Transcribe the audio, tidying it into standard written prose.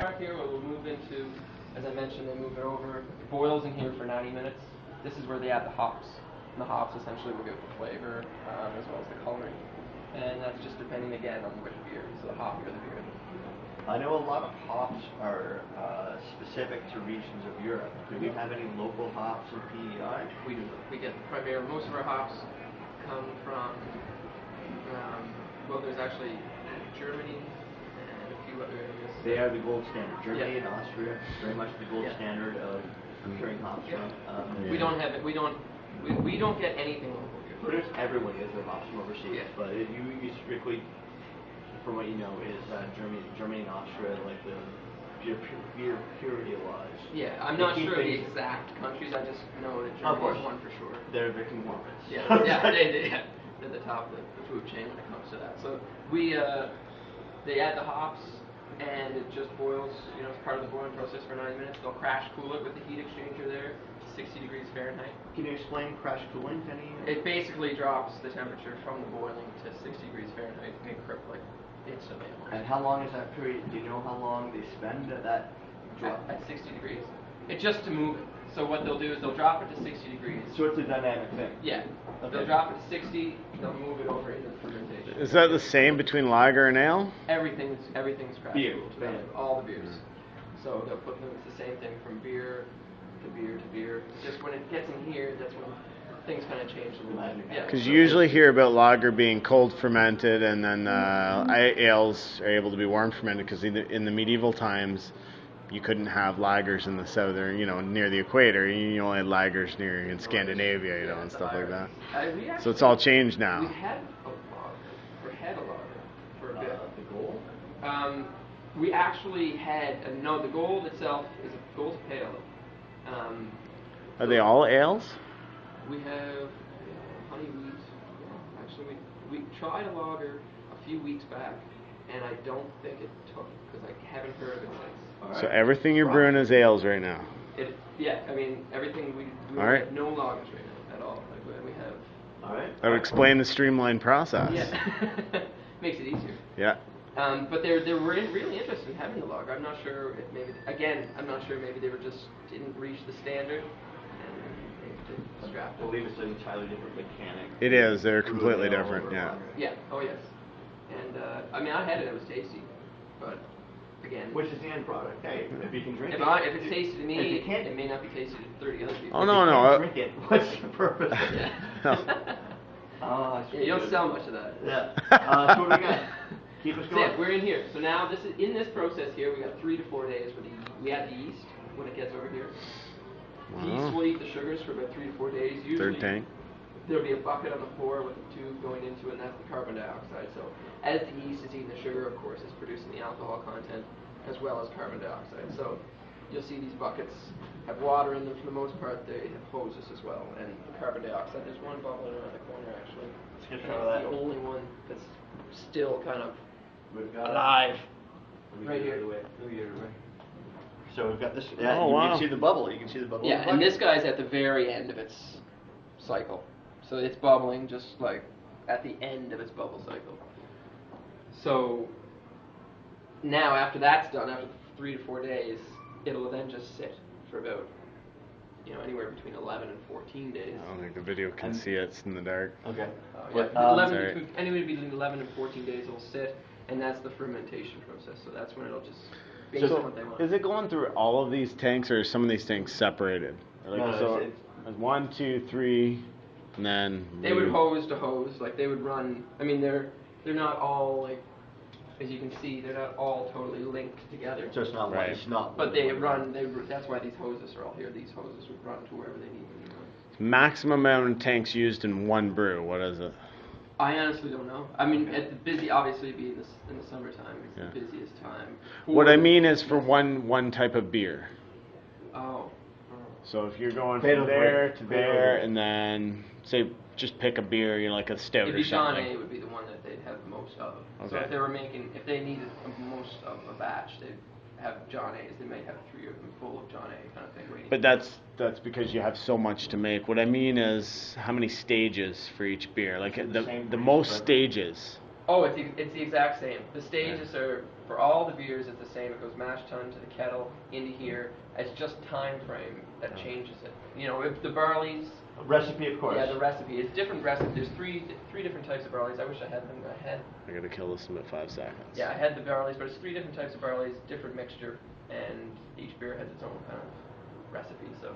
Back here, we'll move into, as I mentioned, they move it over. It boils in here for 90 minutes. This is where they add the hops. And the hops essentially will give the flavor as well as the coloring. And that's just depending again on which beer. So the hoppier the beer. I know a lot of hops are specific to regions of Europe. Do we have any local hops in PEI? We do. We get primarily, most of our hops come from, well, there's actually Germany and a few other areas. They are the gold standard. Germany and Austria, very much the gold standard of procuring hops from. We don't have it. We don't get anything local here. Pretty much everyone gets their hops from overseas, but you strictly, from what you know, is Germany and Austria, like the beer purity wise. Yeah, I'm not sure the exact countries. I just know that Germany is one for sure. They're the conglomerates. Yeah, they're the top of the food chain when it comes to that. So they add the hops, and it just boils. You know, it's part of the boiling process for 9 minutes. They'll crash cool it with the heat exchanger there, 60 degrees Fahrenheit. Can you explain crash cooling to any? It basically drops the temperature from the boiling to 60 degrees Fahrenheit, like instantly. Almost. And how long is that period? Do you know how long they spend at that drop? At 60 degrees. It's just to move it. So what they'll do is they'll drop it to 60 degrees. So it's a dynamic thing. Yeah. Okay. They'll drop it to 60. They'll move it over into the fermentation. Is that the same between lager and ale? Everything's crash cooled. All the beers. Mm-hmm. So they'll put them. It's the same thing from beer to beer to beer. Just when it gets in here, that's when things kind of change a little bit. Yeah. Because you usually hear about lager being cold fermented, and then ales are able to be warm fermented. Because in the medieval times, you couldn't have lagers in the southern, near the equator. You only had lagers near in Scandinavia, and stuff like that. So it's all changed now. We had a lager for a bit. The gold? We actually had the gold itself is gold's pale. Are they all ales? We have honey wheat. Yeah, actually, we tried a lager a few weeks back, and I don't think it took because I haven't heard of it since. Right. So everything you're brewing is ales right now. I mean everything we have no lagers right now at all. Like we have. All right. That would explain the streamlined process. Yeah, makes it easier. Yeah. But they were really interested in having the lager. I'm not sure if I'm not sure maybe they didn't reach the standard. I believe it's an entirely different mechanic. It is. They're completely different. Yeah. Yeah. Oh yes. And I had it. It was tasty, but again. Which is the end product? Hey, if you can drink it. If it's tasty to me, it may not be tasty to 30 other people. Oh no. Drink it. What's the purpose? You don't sell much of that. Yeah. So what do we got? Keep us going. So we're in here. So now in this process here, we got 3 to 4 days where we add the yeast when it gets over here. The yeast will eat the sugars for about 3 to 4 days. Usually, third tank. There'll be a bucket on the floor with a tube going into it, and that's the carbon dioxide. So as the yeast is eating the sugar, of course, it's producing the alcohol content as well as carbon dioxide. So you'll see these buckets have water in them for the most part. They have hoses as well, and the carbon dioxide. There's one bubbling around the corner actually. Let's get some of that. The only one that's still kind of alive. Right here. So we've got this. Yeah, you can see the bubble. You can see the bubble. Yeah, and this guy's at the very end of its cycle. So it's bubbling just like at the end of its bubble cycle. So now after that's done, after 3 to 4 days, it'll then just sit for about anywhere between 11 and 14 days. I don't think the video can see it. It's in the dark. Okay. Anywhere between 11 and 14 days it'll sit, and that's the fermentation process. So that's when it'll just So is it going through all of these tanks, or are some of these tanks separated? It's 1, 2, 3, and then they would hose to hose, like they would run. I mean, they're not all like, as you can see, they're not all totally linked together. So it's not right. But they run. That's why these hoses are all here. These hoses would run to wherever they need them to run. Maximum amount of tanks used in one brew. What is it? I honestly don't know. I mean, obviously, be in the summertime. It's the busiest time. What I mean is for one type of beer. Oh. So if you're going from there to there, and then say just pick a beer, like a stout or something. John A would be the one that they'd have most of. Okay. So if they needed most of a batch, they'd have John A's. They might have 3 of them full of John A kind of thing waiting. But that's because you have so much to make. What I mean is how many stages for each beer, like the most stages. Oh, it's the exact same. The stages are, for all the beers, it's the same. It goes mash tun to the kettle into here. It's just time frame that changes it. You know, if the barley's Recipe, of course. Yeah, the recipe. It's different recipe. There's three different types of barleys. I wish I had them in my head. I gotta kill this in about 5 seconds. Yeah, I had the barleys, but it's 3 different types of barleys, different mixture, and each beer has its own kind of recipe. So